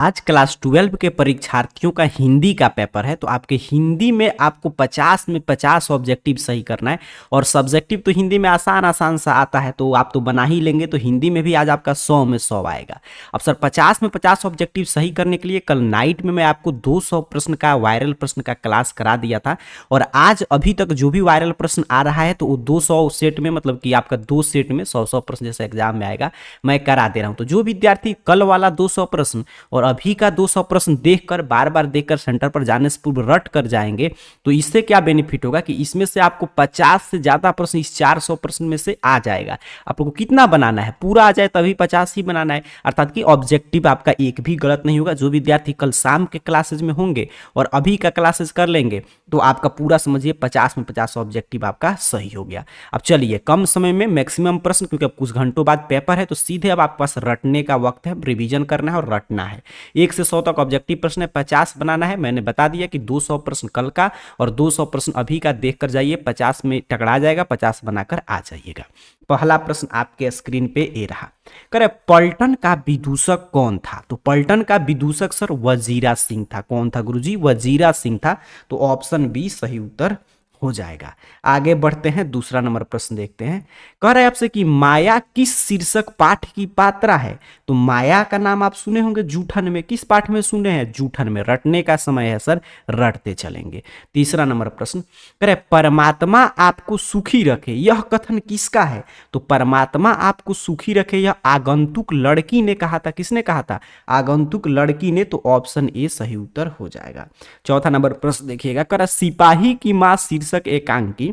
आज क्लास 12 के परीक्षार्थियों का हिंदी का पेपर है। तो आपके हिंदी में आपको 50 में 50 ऑब्जेक्टिव सही करना है। और सब्जेक्टिव तो हिंदी में आसान आसान सा आता है, तो आप तो बना ही लेंगे। तो हिंदी में भी आज आपका 100 में 100 आएगा। अब सर 50 में 50 ऑब्जेक्टिव सही करने के लिए कल नाइट में मैं आपको 200 प्रश्न का वायरल प्रश्न का क्लास करा दिया था। और आज अभी तक जो भी वायरल प्रश्न आ रहा है तो वो 200 सेट में, मतलब कि आपका 2 सेट में 100 प्रश्न जैसे एग्जाम में आएगा मैं करा दे रहा हूँ। तो जो विद्यार्थी कल वाला 200 प्रश्न और अभी का 200 प्रश्न देखकर बार बार देखकर सेंटर पर जाने से पूर्व रट कर जाएंगे, तो इससे क्या बेनिफिट होगा कि इसमें से आपको 50 से ज्यादा प्रश्न इस 400 प्रश्न में से आ जाएगा। आप लोगों को कितना बनाना है, पूरा आ जाए तभी 50 ही बनाना है, अर्थात कि ऑब्जेक्टिव आपका एक भी गलत नहीं होगा। जो विद्यार्थी कल शाम के क्लासेज में होंगे और अभी का क्लासेज कर लेंगे तो आपका पूरा समझिए 50 में 50 ऑब्जेक्टिव आपका सही हो गया। अब चलिए कम समय में मैक्सिमम प्रश्न, क्योंकि अब कुछ घंटों बाद पेपर है तो सीधे अब आपके पास रटने का वक्त है, रिवीजन करना है और रटना है। 1 से 100 तक ऑब्जेक्टिव प्रश्न है, 50 बनाना है। मैंने बता दिया कि 200 प्रश्न कल का और 200 प्रश्न अभी का देख कर जाइए, 50 में टकरा जाएगा, 50 बनाकर आ जाइएगा। पहला प्रश्न आपके स्क्रीन पे ये रहा। करे पलटन का विदूषक कौन था? तो पलटन का विदूषक सर वजीरा सिंह था। कौन था गुरुजी? वजीरा सिंह था। तो ऑप्शन बी सही उत्तर हो जाएगा। आगे बढ़ते हैं, दूसरा नंबर प्रश्न देखते हैं। कह रहे हैं आपसे कि माया किस शीर्षक पाठ की पात्रा है? तो माया का नाम आप सुने होंगे जूठन में। किस पाठ में सुने हैं? जूठन में। रटने का समय है सर, रटते चलेंगे। तीसरा नंबर प्रश्न कह रहे परमात्मा आपको सुखी रखे, यह कथन किसका है? तो परमात्मा आपको सुखी रखे यह आगंतुक लड़की ने कहा था। किसने कहा था? आगंतुक लड़की ने। तो ऑप्शन ए सही उत्तर हो जाएगा। चौथा नंबर प्रश्न देखिएगा। कह रहा सिपाही की मां शीर्षक एकांकी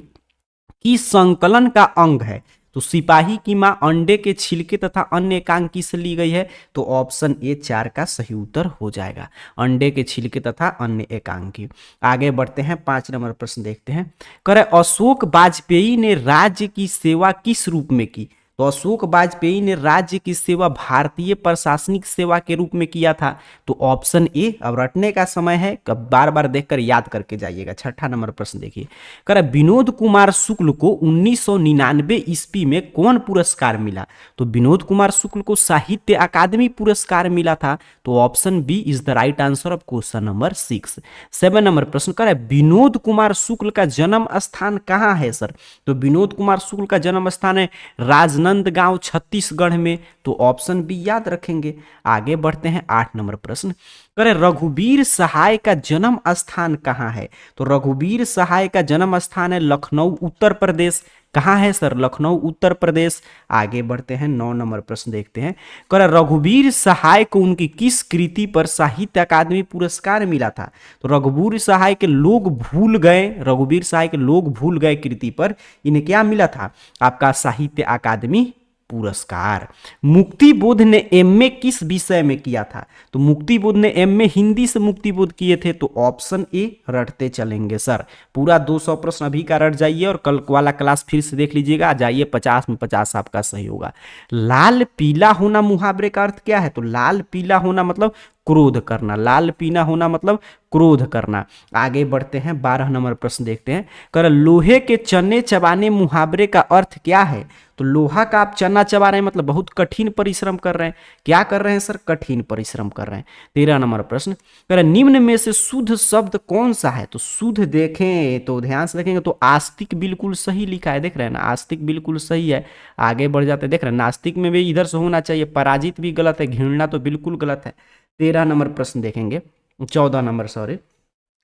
की संकलन का अंग है। तो सिपाही की मां अंडे के छिलके तथा अन्य एकांकी से ली गई है। तो ऑप्शन ए 4 का सही उत्तर हो जाएगा, अंडे के छिलके तथा अन्य एकांकी। आगे बढ़ते हैं, 5 नंबर प्रश्न देखते हैं। कह रहे अशोक वाजपेयी ने राज्य की सेवा किस रूप में की? तो अशोक वाजपेयी ने राज्य की सेवा भारतीय प्रशासनिक सेवा के रूप में किया था। तो ऑप्शन ए। अब रटने का समय है, बार बार देखकर याद करके जाइएगा। छठा नंबर प्रश्न देखिए। कर विनोद कुमार शुक्ल को 1999 ईस्वी में कौन पुरस्कार मिला? तो विनोद कुमार शुक्ल को साहित्य अकादमी पुरस्कार मिला था। तो option B is the right answer of question number 6। 7 number प्रश्न कर विनोद कुमार शुक्ल का जन्म स्थान कहाँ है सर? तो विनोद कुमार शुक्ल का जन्म स्थान है राजनांदगांव छत्तीसगढ़ में। तो ऑप्शन बी याद रखेंगे। आगे बढ़ते हैं, 8 नंबर प्रश्न करें रघुवीर सहाय का जन्म स्थान कहाँ है? तो रघुवीर सहाय का जन्म स्थान है लखनऊ उत्तर प्रदेश। कहाँ है सर? लखनऊ उत्तर प्रदेश। आगे बढ़ते हैं, 9 नंबर प्रश्न देखते हैं। कह रघुवीर सहाय को उनकी किस कृति पर साहित्य अकादमी पुरस्कार मिला था? तो रघुवीर सहाय के लोग भूल गए, रघुवीर सहाय के लोग भूल गए कृति पर इन्हें क्या मिला था? आपका साहित्य अकादमी पुरस्कार। मुक्तिबोध ने एमए किस विषय में किया था? तो मुक्तिबोध ने एमए हिंदी से मुक्तिबोध किए थे। तो ऑप्शन ए रटते चलेंगे सर। पूरा 200 प्रश्न अभी का रट जाइए और कल वाला क्लास फिर से देख लीजिएगा, आ जाइए 50 में 50 आपका सही होगा। लाल पीला होना मुहावरे का अर्थ क्या है? तो लाल पीला होना मतलब क्रोध करना, लाल पीला होना मतलब क्रोध करना। आगे बढ़ते हैं, 12 नंबर प्रश्न देखते हैं। कर लोहे के चने चबाने मुहावरे का अर्थ क्या है? तो लोहा का आप चना चबा रहे हैं मतलब बहुत कठिन परिश्रम कर रहे हैं। क्या कर रहे हैं सर? कठिन परिश्रम कर रहे हैं। 13 नंबर प्रश्न कर निम्न में से शुद्ध शब्द कौन सा है? तो शुद्ध देखें तो ध्यान से देखेंगे तो आस्तिक बिल्कुल सही लिखा है, देख रहे हैं ना, आस्तिक बिल्कुल सही है। आगे बढ़ जाते हैं, देख रहे हैं नास्तिक में भी इधर से होना चाहिए, पराजित भी गलत है, घृणा तो बिल्कुल गलत है। 13 नंबर प्रश्न देखेंगे, 14 नंबर सॉरी।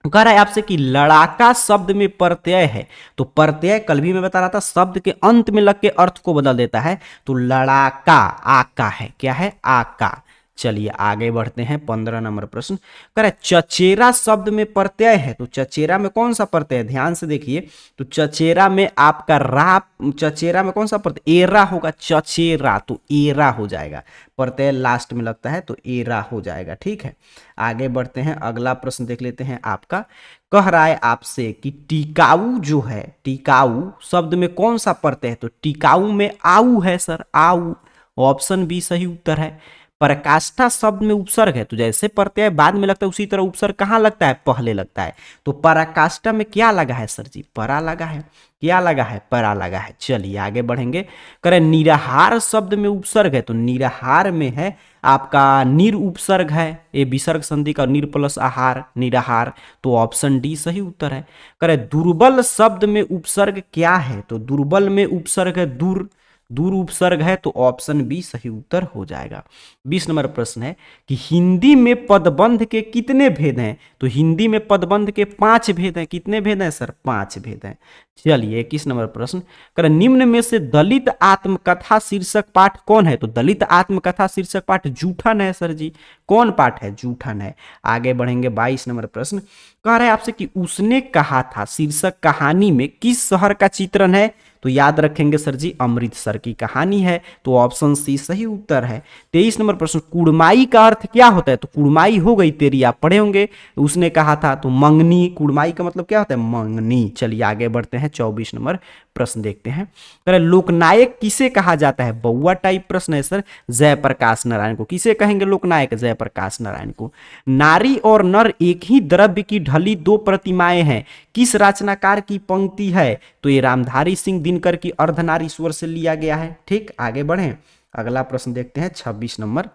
कह रहा है आपसे कि लड़ाका शब्द में प्रत्यय है। तो प्रत्यय कल भी मैं बता रहा था शब्द के अंत में लग के अर्थ को बदल देता है। तो लड़ाका आका है, क्या है? आका। चलिए आगे बढ़ते हैं, 15 नंबर प्रश्न। कह रहा है चचेरा शब्द में प्रत्यय है। तो चचेरा में कौन सा प्रत्यय है? ध्यान से देखिए। तो चचेरा में आपका रा, चचेरा में कौन सा प्रत्यय? एरा होगा, चचेरा। तो एरा हो जाएगा, प्रत्यय लास्ट में लगता है तो एरा हो जाएगा। ठीक है, आगे बढ़ते हैं, अगला प्रश्न देख लेते हैं आपका। कह रहा है आपसे कि टिकाऊ जो है, टिकाऊ शब्द में कौन सा प्रत्यय है? तो टिकाऊ में आऊ है सर, आऊ। ऑप्शन बी सही उत्तर है। पराकाष्ठा शब्द में उपसर्ग है, तो जैसे प्रत्यय बाद में लगता है उसी तरह उपसर्ग कहाँ लगता है, पहले लगता है। तो पराकाष्ठा में क्या लगा है सर जी, परा लगा है। क्या लगा है, परा लगा है। चलिए आगे बढ़ेंगे। करें निराहार शब्द में उपसर्ग है, तो निराहार में है आपका निर उपसर्ग है, ये विसर्ग संधि का निर प्लस आहार, निराहार, तो ऑप्शन डी सही उत्तर है। करें दुर्बल शब्द में उपसर्ग क्या है, तो दुर्बल में उपसर्ग है दूर, दूर उपसर्ग है, तो ऑप्शन बी सही उत्तर हो जाएगा। 20 नंबर प्रश्न है कि हिंदी में पदबंध के कितने भेद हैं, तो हिंदी में पदबंध के 5 भेद हैं। कितने भेद हैं सर, 5 भेद हैं। चलिए 21 नंबर प्रश्न कर, निम्न में से दलित आत्मकथा शीर्षक पाठ कौन है, तो दलित आत्मकथा शीर्षक पाठ जूठन है सर जी। कौन पाठ है, जूठन है। आगे बढ़ेंगे 22 नंबर प्रश्न कह रहे हैं आपसे कि उसने कहा था शीर्षक कहानी में किस शहर का चित्रण है, तो याद रखेंगे सर जी अमृतसर की कहानी है, तो ऑप्शन सी सही उत्तर है। 23 नंबर प्रश्न कुड़माई का अर्थ क्या होता है, तो कुड़माई हो गई तेरी, आप पढ़े होंगे। उसने कहा था तो मंगनी, कुड़माई का मतलब क्या होता है, मंगनी। चलिए आगे बढ़ते हैं, 24 नंबर प्रश्न देखते हैं। लोकनायक किसे कहा जाता है, बउआ टाइप प्रश्न है सर। जयप्रकाश नारायण को। किसे कहेंगे लोकनायक, जयप्रकाश नारायण को। नारी और नर एक ही द्रव्य की ढली दो प्रतिमाएं हैं, किस रचनाकार की पंक्ति है, तो ये रामधारी सिंह दिनकर की अर्धनारीश्वर से लिया गया है। ठीक, आगे बढ़ें, अगला प्रश्न देखते हैं 26 नंबर।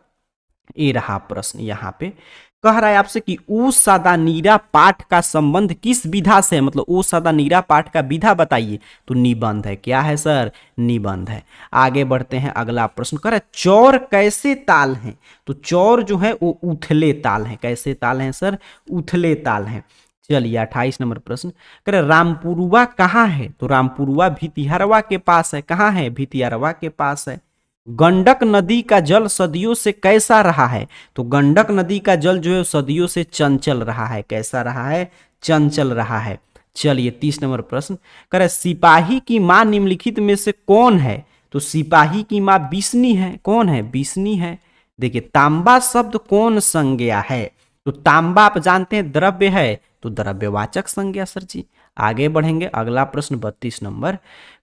ये रहा प्रश्न, यहाँ पे कह रहा है आपसे कि ओ सदा नीरा पाठ का संबंध किस विधा से है, मतलब ओ सदा नीरा पाठ का विधा बताइए, तो निबंध है। क्या है सर, निबंध है। आगे बढ़ते हैं, अगला प्रश्न कह रहा है चौर कैसे ताल हैं, तो चौर जो है वो उथले ताल हैं। कैसे ताल हैं सर, उथले ताल हैं। चलिए 28 नंबर प्रश्न कह रहे रामपुरुआ कहाँ है, तो रामपुरुआ भितिहरवा के पास है। कहाँ है, भितिहरवा के पास है। गंडक नदी का जल सदियों से कैसा रहा है, तो गंडक नदी का जल जो है सदियों से चंचल रहा है। कैसा रहा है, चंचल रहा है। चलिए 30 नंबर प्रश्न कह रहे सिपाही की मां निम्नलिखित में से कौन है, तो सिपाही की मां बिस्नी है। कौन है, बिस्नी है। देखिए तांबा शब्द कौन संज्ञा है, तो तांबा आप जानते हैं द्रव्य है, तो द्रव्यवाचक संज्ञा सर जी। आगे बढ़ेंगे, अगला प्रश्न 32 नंबर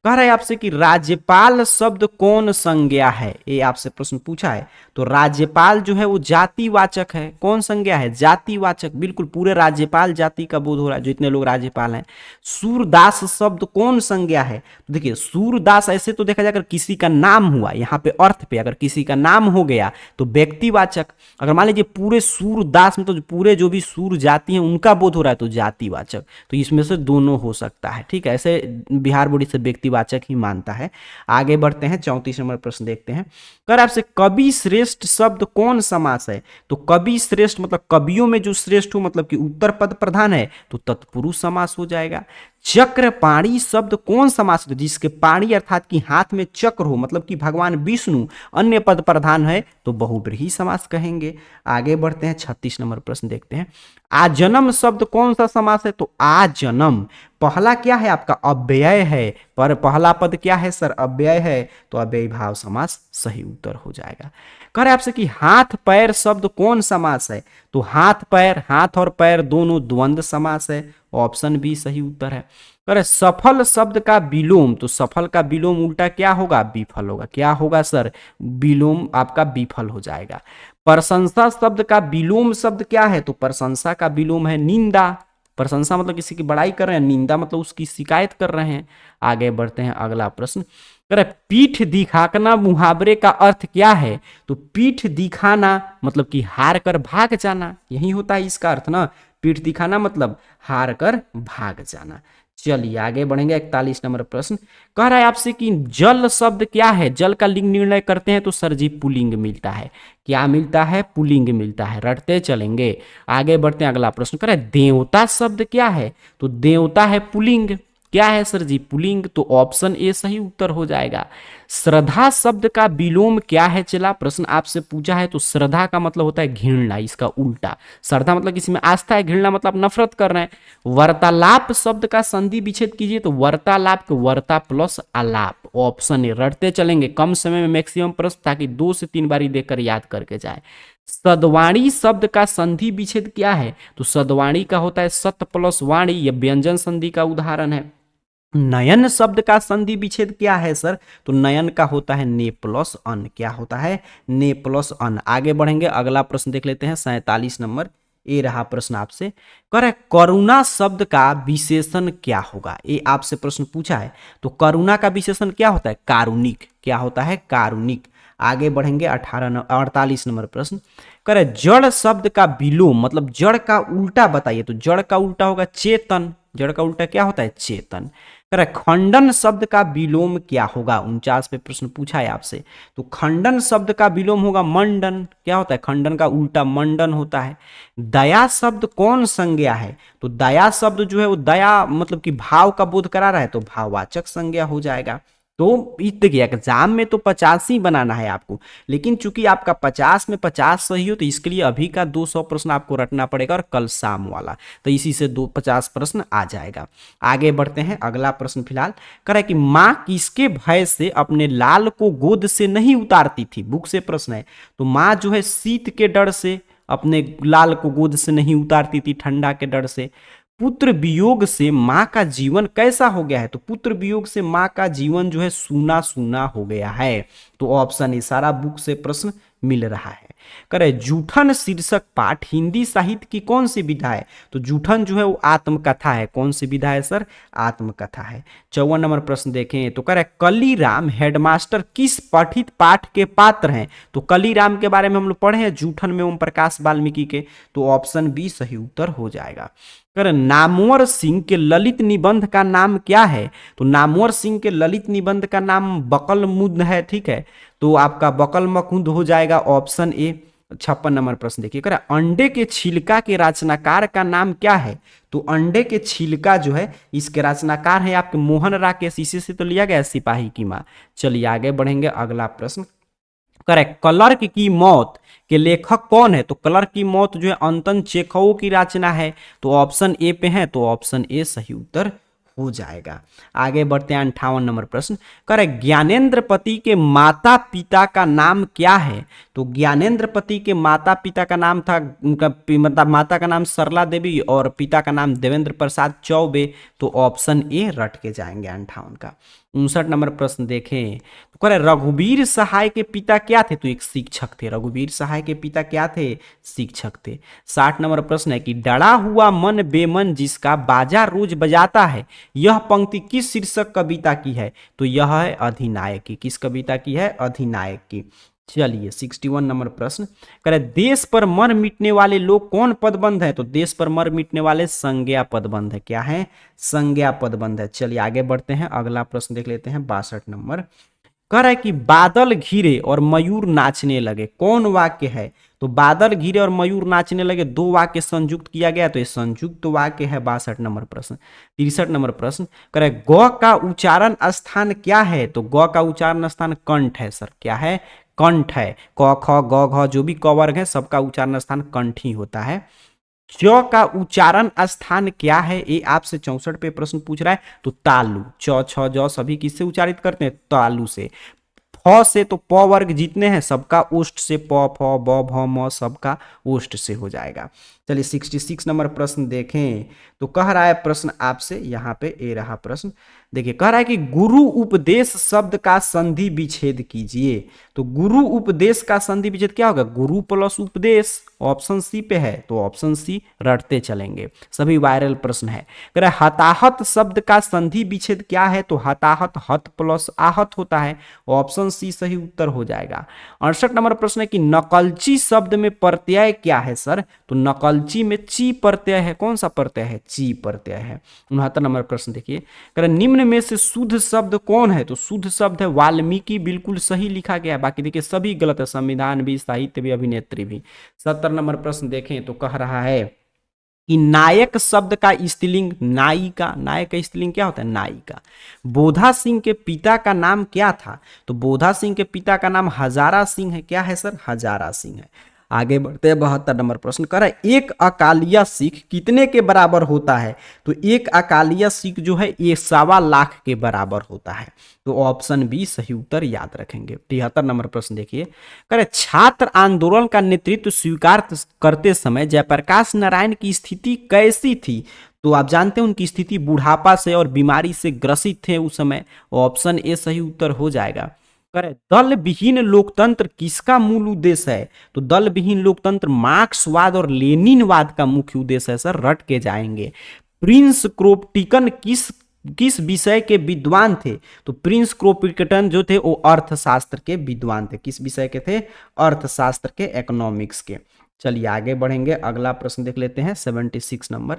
कह रहा है आपसे कि राज्यपाल शब्द कौन संज्ञा है, ये आपसे प्रश्न पूछा है। तो राज्यपाल जो है वो जातिवाचक है। कौन संज्ञा है, जातिवाचक। बिल्कुल पूरे राज्यपाल जाति का बोध हो रहा है, जो इतने लोग राज्यपाल हैं। सूरदास शब्द कौन संज्ञा है, तो देखिए सूरदास ऐसे तो देखा जाए अगर किसी का नाम हुआ, यहाँ पे अर्थ पे अगर किसी का नाम हो गया तो व्यक्तिवाचक। अगर मान लीजिए पूरे सूरदास में, तो पूरे जो भी सूर जाति हैं उनका बोध हो रहा है, तो जातिवाचक। तो इसमें से दोनों हो सकता है। ठीक है, ऐसे बिहार बोर्ड से व्यक्तिवाचक ही मानता है। आगे बढ़ते हैं, 34 नंबर प्रश्न देखते हैं। कर आपसे कवि श्रेष्ठ शब्द कौन समास है, तो कवि श्रेष्ठ मतलब कवियों में जो श्रेष्ठ हो, मतलब कि उत्तर पद प्रधान है, तो तत्पुरुष समास हो जाएगा। चक्रपाणी शब्द कौन समास है, जिसके पाणी अर्थात कि हाथ में चक्र हो, मतलब कि भगवान विष्णु अन्य पद प्रधान है, तो बहुब्रीहि समास कहेंगे। आगे बढ़ते हैं, 36 नंबर प्रश्न देखते हैं। आजन्म शब्द कौन सा समास है, तो आजन्म पहला क्या है आपका, अव्यय है। पर पहला पद क्या है सर, अव्यय है, तो अव्यय भाव समास सही उत्तर हो जाएगा। कह रहे आपसे कि हाथ पैर शब्द कौन समास है, तो हाथ पैर, हाथ और पैर दोनों द्वंद्व समास है। ऑप्शन बी सही उत्तर है। कह रहे सफल शब्द का विलोम, तो सफल का विलोम उल्टा क्या होगा, विफल होगा। क्या होगा सर, विलोम आपका विफल हो जाएगा। प्रशंसा शब्द का विलोम शब्द क्या है, तो प्रशंसा का विलोम है निंदा। प्रशंसा मतलब किसी की बड़ाई कर रहे हैं, निंदा मतलब उसकी शिकायत कर रहे हैं। आगे बढ़ते हैं, अगला प्रश्न कह रहे पीठ दिखाना मुहावरे का अर्थ क्या है, तो पीठ दिखाना मतलब कि हार कर भाग जाना, यही होता है इसका अर्थ ना। पीठ दिखाना मतलब हार कर भाग जाना। चलिए आगे बढ़ेंगे, 41 नंबर प्रश्न कह रहा है आपसे कि जल शब्द क्या है, जल का लिंग निर्णय करते हैं, तो सर जी पुल्लिंग मिलता है। क्या मिलता है, पुल्लिंग मिलता है। रटते चलेंगे, आगे बढ़ते हैं, अगला प्रश्न कह रहा है देवता शब्द क्या है, तो देवता है पुल्लिंग। क्या है सर जी, पुल्लिंग, तो ऑप्शन ए सही उत्तर हो जाएगा। श्रद्धा शब्द का विलोम क्या है, चला प्रश्न आपसे पूछा है, तो श्रद्धा का मतलब होता है घृणा, इसका उल्टा। श्रद्धा मतलब किसी में आस्था है, घृणा मतलब नफरत कर रहे हैं। वार्तालाप शब्द का संधि विच्छेद कीजिए, तो वार्तालाप के वार्ता प्लस आलाप, ऑप्शन ए। रटते चलेंगे, कम समय में मैक्सिमम प्रश्न, ताकि 2 से 3 बारी देकर याद करके जाए। सद्वाणी शब्द का संधि विच्छेद क्या है, तो सद्वाणी का होता है सत प्लस वाणी, यह व्यंजन संधि का उदाहरण है। नयन शब्द का संधि विच्छेद क्या है सर? तो नयन का होता है ने प्लस अन। क्या होता है? ने प्लस अन। आगे बढ़ेंगे, अगला प्रश्न देख लेते हैं 47 नंबर। ये रहा प्रश्न आपसे। कह रहा है करुणा शब्द का विशेषण क्या होगा? ये आपसे प्रश्न पूछा है। तो करुणा का विशेषण क्या होता है? कारुणिक। क्या होता है? कारुणिक। आगे बढ़ेंगे 48 नंबर प्रश्न। कह रहे जड़ शब्द का विलोम, मतलब जड़ का उल्टा बताइए। तो जड़ का उल्टा होगा चेतन। जड़ का उल्टा क्या होता है? चेतन। कह रहे खंडन शब्द का विलोम क्या होगा? 49 पे प्रश्न पूछा है आपसे। तो खंडन शब्द का विलोम होगा मंडन। क्या होता है? खंडन का उल्टा मंडन होता है। दया शब्द कौन संज्ञा है? तो दया शब्द जो है वो दया मतलब कि भाव का बोध करा रहा है, तो भाववाचक संज्ञा हो जाएगा। तो देखिए एग्जाम में तो 50 ही बनाना है आपको, लेकिन चूंकि आपका 50 में 50 सही हो तो इसके लिए अभी का 200 प्रश्न आपको रटना पड़ेगा और कल शाम वाला, तो इसी से 50 प्रश्न आ जाएगा। आगे बढ़ते हैं, अगला प्रश्न फिलहाल कह रहा है कि माँ किसके भय से अपने लाल को गोद से नहीं उतारती थी? बुक से प्रश्न है। तो माँ जो है शीत के डर से अपने लाल को गोद से नहीं उतारती थी, ठंडा के डर से। पुत्र वियोग से माँ का जीवन कैसा हो गया है? तो पुत्र वियोग से माँ का जीवन जो है सूना सूना हो गया है। तो ऑप्शन ए सारा बुक से प्रश्न मिल रहा है। करे जूठन शीर्षक पाठ हिंदी साहित्य की कौन सी विधा है? तो जूठन जो है वो आत्मकथा है। कौन सी विधा है सर? आत्मकथा है। 54 नंबर प्रश्न देखें तो कह रहा है कलीराम हेडमास्टर किस पठित पाठ के पात्र हैं? तो कलीराम के बारे में हम लोग पढ़े हैं जूठन में ओम प्रकाश वाल्मीकि के, तो ऑप्शन बी सही उत्तर हो जाएगा। कर नामवर सिंह के ललित निबंध का नाम क्या है? तो नामवर सिंह के ललित निबंध का नाम बकल मुद है। ठीक है, तो आपका बकल मकुंद हो जाएगा ऑप्शन ए। 56 नंबर प्रश्न देखिए, कह रहा अंडे के छिलका के रचनाकार का नाम क्या है? तो अंडे के छिलका जो है इसके रचनाकार है आपके मोहन राकेश, इसी से तो लिया गया सिपाही की माँ। चलिए आगे बढ़ेंगे, अगला प्रश्न करेक्ट। क्लर्क की मौत के लेखक कौन है? तो क्लर्क की मौत जो है अंतन चेखोव की रचना है, तो ऑप्शन ए पे है, तो ऑप्शन ए सही उत्तर हो जाएगा। आगे बढ़ते हैं 58 नंबर प्रश्न करें ज्ञानेंद्र पति के माता पिता का नाम क्या है? तो ज्ञानेंद्र पति के माता पिता का नाम था, उनका मतलब माता का नाम सरला देवी और पिता का नाम देवेंद्र प्रसाद चौबे, तो ऑप्शन ए रट के जाएंगे 58 का। 59 नंबर प्रश्न देखें तो कह रहे रघुवीर सहाय के पिता क्या थे? तो एक शिक्षक थे। रघुवीर सहाय के पिता क्या थे? शिक्षक थे। 60 नंबर प्रश्न है कि डरा हुआ मन बेमन जिसका बाजा रोज बजाता है, यह पंक्ति किस शीर्षक कविता की है? तो यह है अधिनायक की। किस कविता की है? अधिनायक की। चलिए 61 नंबर प्रश्न करे देश पर मर मिटने वाले लोग कौन पदबंध है? तो देश पर मर मिटने वाले संज्ञा पदबंध है। क्या है? संज्ञा पदबंध है। चलिए आगे बढ़ते हैं, अगला प्रश्न देख लेते हैं 62 नंबर। कह रहा है कि बादल घिरे और मयूर नाचने लगे, कौन वाक्य है? तो बादल घिरे और मयूर नाचने लगे, दो वाक्य संयुक्त किया गया, तो ये संयुक्त वाक्य है। 62 नंबर प्रश्न। 63 नंबर प्रश्न कह रहे ग का उच्चारण स्थान क्या है? तो ग का उच्चारण स्थान कंठ है सर। क्या है? कंठ है। क ख ग घ जो भी क वर्ग है सबका उच्चारण स्थान कंठ ही होता है। च का उच्चारण स्थान क्या है? ये आपसे 64 पे प्रश्न पूछ रहा है। तो तालु। च छ ज सभी किससे उच्चारित करते हैं? तालु से। फ से तो प वर्ग जितने हैं सबका ओष्ठ से, प फ ब भ म सबका ओष्ठ से हो जाएगा। चलिए 66 नंबर प्रश्न देखें तो कह रहा है प्रश्न आपसे, यहाँ पे ए रहा प्रश्न देखिए, कह रहा है कि गुरु उपदेश शब्द का संधि विच्छेद कीजिए। तो गुरु उपदेश का संधि विच्छेद क्या होगा? गुरु प्लस उपदेश, ऑप्शन सी पे है, तो ऑप्शन सी रटते चलेंगे, सभी वायरल प्रश्न है। कह रहा है हताहत शब्द का संधि विच्छेद क्या है? तो हताहत हत प्लस आहत होता है, ऑप्शन सी सही उत्तर हो जाएगा। 68 नंबर प्रश्न है कि नकलची शब्द में प्रत्यय क्या है सर? तो नकलची में ची प्रत्यय है। कौन सा प्रत्यय है? ची प्रत्यय है। 69 नंबर प्रश्न देखिए, कह रहा निम्न में से शुद्ध शब्द कौन है? तो शुद्ध शब्द है वाल्मीकि, बिल्कुल सही लिखा गया है। बाकी देखिए सभी गलत है, संविधान भी, साहित्य भी, अभिनेत्री भी। 70 नंबर प्रश्न देखें तो कह रहा है कि नायक शब्द का स्त्रीलिंग नायिका, नायक का स्त्रीलिंग क्या होता है? नायिका। बोधा सिंह के पिता का नाम क्या था? तो बोधा सिंह के पिता का नाम हजारा सिंह है। क्या है सर? हजारा सिंह है। आगे बढ़ते हैं 72 नंबर प्रश्न कर रहा है एक अकालिया सिख कितने के बराबर होता है? तो एक अकालिया सिख जो है ये 1.25 लाख के बराबर होता है, तो ऑप्शन बी सही उत्तर याद रखेंगे। 73 नंबर प्रश्न देखिए, कह रहे छात्र आंदोलन का नेतृत्व स्वीकार करते समय जयप्रकाश नारायण की स्थिति कैसी थी? तो आप जानते हैं उनकी स्थिति बुढ़ापा से और बीमारी से ग्रसित थे उस समय। ऑप्शन ए सही उत्तर हो जाएगा। करें दल विहीन लोकतंत्र किसका मूल उद्देश्य है? तो दल विहीन लोकतंत्र मार्क्सवाद और लेनिनवाद का मुख्य उद्देश्य है सर, रट के जाएंगे। प्रिंस क्रोप्टिकन किस विषय के विद्वान थे? तो प्रिंस क्रोप्टिकन जो थे वो अर्थशास्त्र के विद्वान थे। किस विषय के थे? अर्थशास्त्र के, इकोनॉमिक्स के। चलिए आगे बढ़ेंगे, अगला प्रश्न देख लेते हैं 76 नंबर।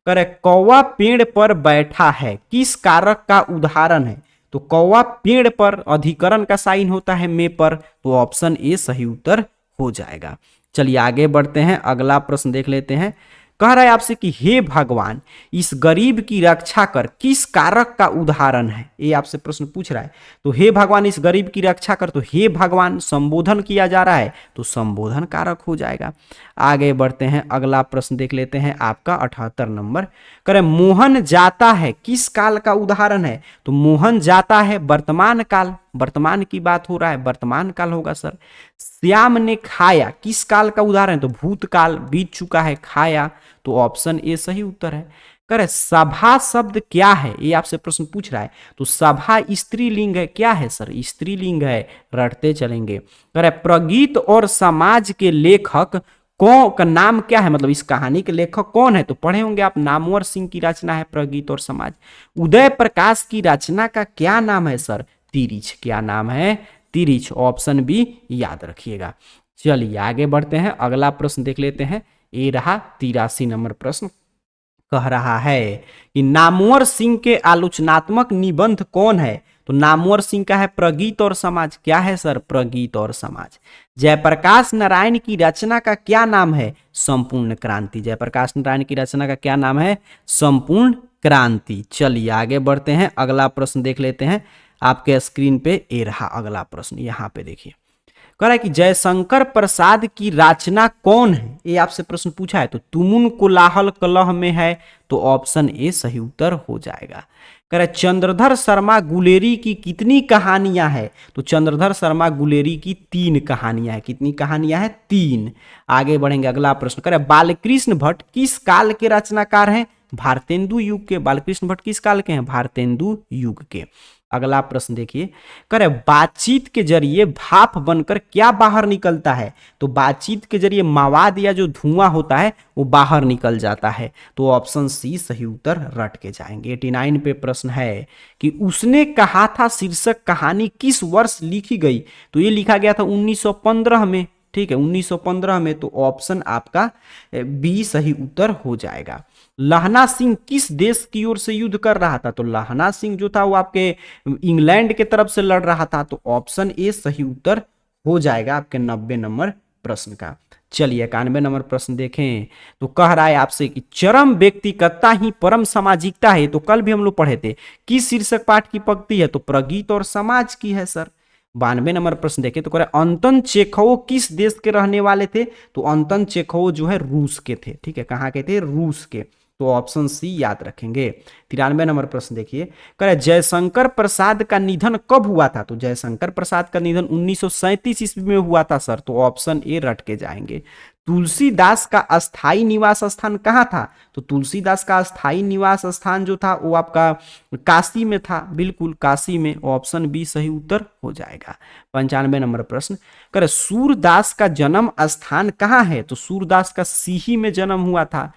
करे कौवा पेड़ पर बैठा है किस कारक का उदाहरण है? तो कौवा पेड़ पर अधिकरण का साइन होता है में पर, तो ऑप्शन ए सही उत्तर हो जाएगा। चलिए आगे बढ़ते हैं, अगला प्रश्न देख लेते हैं। कह रहा है आपसे कि हे भगवान इस गरीब की रक्षा कर किस कारक का उदाहरण है? ये आपसे प्रश्न पूछ रहा है। तो हे भगवान इस गरीब की रक्षा कर, तो हे भगवान संबोधन किया जा रहा है तो संबोधन कारक हो जाएगा। आगे बढ़ते हैं, अगला प्रश्न देख लेते हैं आपका 78 नंबर। करें मोहन जाता है किस काल का उदाहरण है? तो मोहन जाता है वर्तमान काल, वर्तमान की बात हो रहा है, वर्तमान काल होगा सर। श्याम ने खाया किस काल का उदाहरण है? तो भूतकाल, बीत चुका है, खाया, तो ऑप्शन ए सही उत्तर है। करे सभा शब्द क्या है? ये आपसे प्रश्न पूछ रहा है। तो सभा स्त्रीलिंग है, क्या है सर? स्त्रीलिंग है, रटते चलेंगे। करे प्रगीत और समाज के लेखक कौन का नाम क्या है? मतलब इस कहानी के लेखक कौन है? तो पढ़े होंगे आप, नामवर सिंह की रचना है प्रगीत और समाज। उदय प्रकाश की रचना का क्या नाम है सर? तिरिछ। क्या नाम है? तिरिछ। ऑप्शन बी याद रखिएगा। चलिए आगे बढ़ते हैं, अगला प्रश्न देख लेते हैं। ये रहा 83 नंबर प्रश्न। कह रहा है कि नामवर सिंह के आलोचनात्मक निबंध कौन है? तो नामवर सिंह का है प्रगीत और समाज। क्या है सर? प्रगीत और समाज। जयप्रकाश नारायण की रचना का क्या नाम है? संपूर्ण क्रांति। जयप्रकाश नारायण की रचना का क्या नाम है? संपूर्ण क्रांति। चलिए आगे बढ़ते हैं, अगला प्रश्न देख लेते हैं। आपके स्क्रीन पे ये रहा अगला प्रश्न, यहाँ पे देखिए। कह रहा है कि जयशंकर प्रसाद की रचना कौन है? ये आपसे प्रश्न पूछा है। तो तुमुन कोलाहल कलह में है, तो ऑप्शन ए सही उत्तर हो जाएगा। कह रहा है चंद्रधर शर्मा गुलेरी की कितनी कहानियां हैं? तो चंद्रधर शर्मा गुलेरी की 3 कहानियां हैं। कितनी कहानियां हैं? 3। आगे बढ़ेंगे, अगला प्रश्न। कह रहा है बालकृष्ण भट्ट किस काल के रचनाकार हैं? भारतेंदु युग के। बालकृष्ण भट्ट किस काल के हैं? भारतेंदु युग के। अगला प्रश्न देखिए। करे बातचीत के जरिए भाप बनकर क्या बाहर निकलता है? तो बातचीत के जरिए मवाद या जो धुआं होता है वो बाहर निकल जाता है, तो ऑप्शन सी सही उत्तर रट के जाएंगे। 89 पे प्रश्न है कि उसने कहा था शीर्षक कहानी किस वर्ष लिखी गई? तो ये लिखा गया था 1915 में। ठीक है, 1915 में, तो ऑप्शन आपका बी सही उत्तर हो जाएगा। लहना सिंह किस देश की ओर से युद्ध कर रहा था? तो लहना सिंह जो था वो आपके इंग्लैंड के तरफ से लड़ रहा था, तो ऑप्शन ए सही उत्तर हो जाएगा आपके 90 नंबर प्रश्न का। चलिए 91 नंबर प्रश्न देखें। तो कह रहा है आपसे कि चरम व्यक्तिगतता ही परम सामाजिकता है। तो कल भी हम लोग पढ़े थे, किस शीर्षक पाठ की पंक्ति है? तो प्रगीत और समाज की है सर। 92 नंबर प्रश्न देखें। तो कह रहे अंतन चेखोव किस देश के रहने वाले थे? तो अंतन चेखोव जो है रूस के थे। ठीक है, कहाँ के थे? रूस के, तो ऑप्शन सी याद रखेंगे। 93 नंबर प्रश्न देखिए। कह रहे जयशंकर प्रसाद का निधन कब हुआ था? तो जयशंकर प्रसाद का निधन 1937 ईस्वी में हुआ था सर, तो ऑप्शन ए रट के जाएंगे। तुलसीदास का अस्थाई निवास स्थान कहाँ था? तो तुलसीदास का अस्थाई निवास स्थान जो था वो आपका काशी में था। बिल्कुल काशी में, ऑप्शन बी सही उत्तर हो जाएगा। 95 नंबर प्रश्न। करे सूरदास का जन्म स्थान कहाँ है? तो सूरदास का सीही में जन्म हुआ था।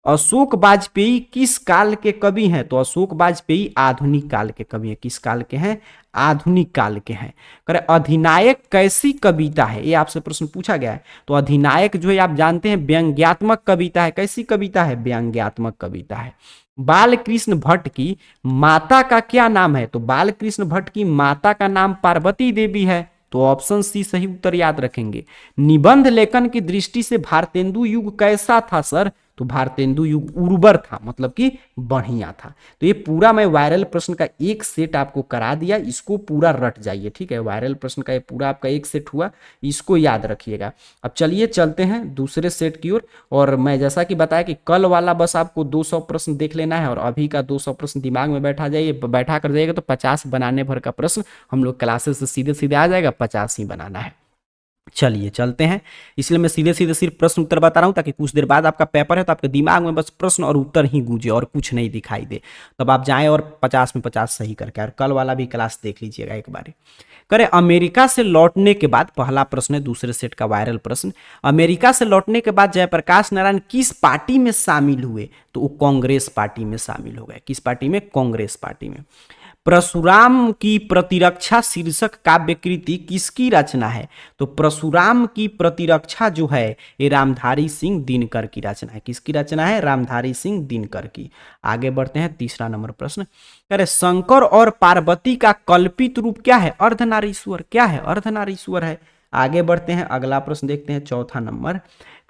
अशोक वाजपेयी किस काल के कवि हैं? तो अशोक वाजपेयी आधुनिक काल के कवि हैं। किस काल के हैं? आधुनिक काल के हैं। करे अधिनायक कैसी कविता है? ये आपसे प्रश्न पूछा गया है। तो अधिनायक जो है आप जानते हैं व्यंग्यात्मक कविता है। कैसी कविता है? व्यंग्यात्मक कविता है। बालकृष्ण भट्ट की माता का क्या नाम है? तो बालकृष्ण भट्ट की माता का नाम पार्वती देवी है, तो ऑप्शन सी सही उत्तर याद रखेंगे। निबंध लेखन की दृष्टि से भारतेंदु युग कैसा था सर? तो भारतेंदु युग उर्वर था, मतलब कि बढ़िया था। तो ये पूरा मैं वायरल प्रश्न का एक सेट आपको करा दिया, इसको पूरा रट जाइए। ठीक है, वायरल प्रश्न का ये पूरा आपका एक सेट हुआ, इसको याद रखिएगा। अब चलिए चलते हैं दूसरे सेट की ओर। और मैं जैसा कि बताया कि कल वाला बस आपको 200 प्रश्न देख लेना है और अभी का 200 प्रश्न दिमाग में बैठा कर जाइएगा, तो 50 बनाने भर का प्रश्न हम लोग क्लासेस से सीधे सीधे आ जाएगा, 50 ही बनाना है। चलिए चलते हैं। इसलिए मैं सीधे सीधे सिर्फ प्रश्न उत्तर बता रहा हूं, ताकि कुछ देर बाद आपका पेपर है तो आपके दिमाग में बस प्रश्न और उत्तर ही गूंजे और कुछ नहीं दिखाई दे। तब आप जाएं और 50 में 50 सही करके, और कल वाला भी क्लास देख लीजिएगा एक बार। करें, अमेरिका से लौटने के बाद, पहला प्रश्न है दूसरे सेट का वायरल प्रश्न, अमेरिका से लौटने के बाद जयप्रकाश नारायण किस पार्टी में शामिल हुए? तो वो कांग्रेस पार्टी में शामिल हो गए। किस पार्टी में? कांग्रेस पार्टी में। परशुराम की प्रतिरक्षा शीर्षक काव्य कृति किसकी रचना है? तो परशुराम की प्रतिरक्षा जो है ये रामधारी सिंह दिनकर की रचना है। किसकी रचना है? रामधारी सिंह दिनकर की। आगे बढ़ते हैं, तीसरा नंबर प्रश्न। अरे, शंकर और पार्वती का कल्पित रूप क्या है? अर्धनारीश्वर। क्या है? अर्धनारीश्वर है। आगे बढ़ते हैं, अगला प्रश्न देखते हैं, चौथा नंबर।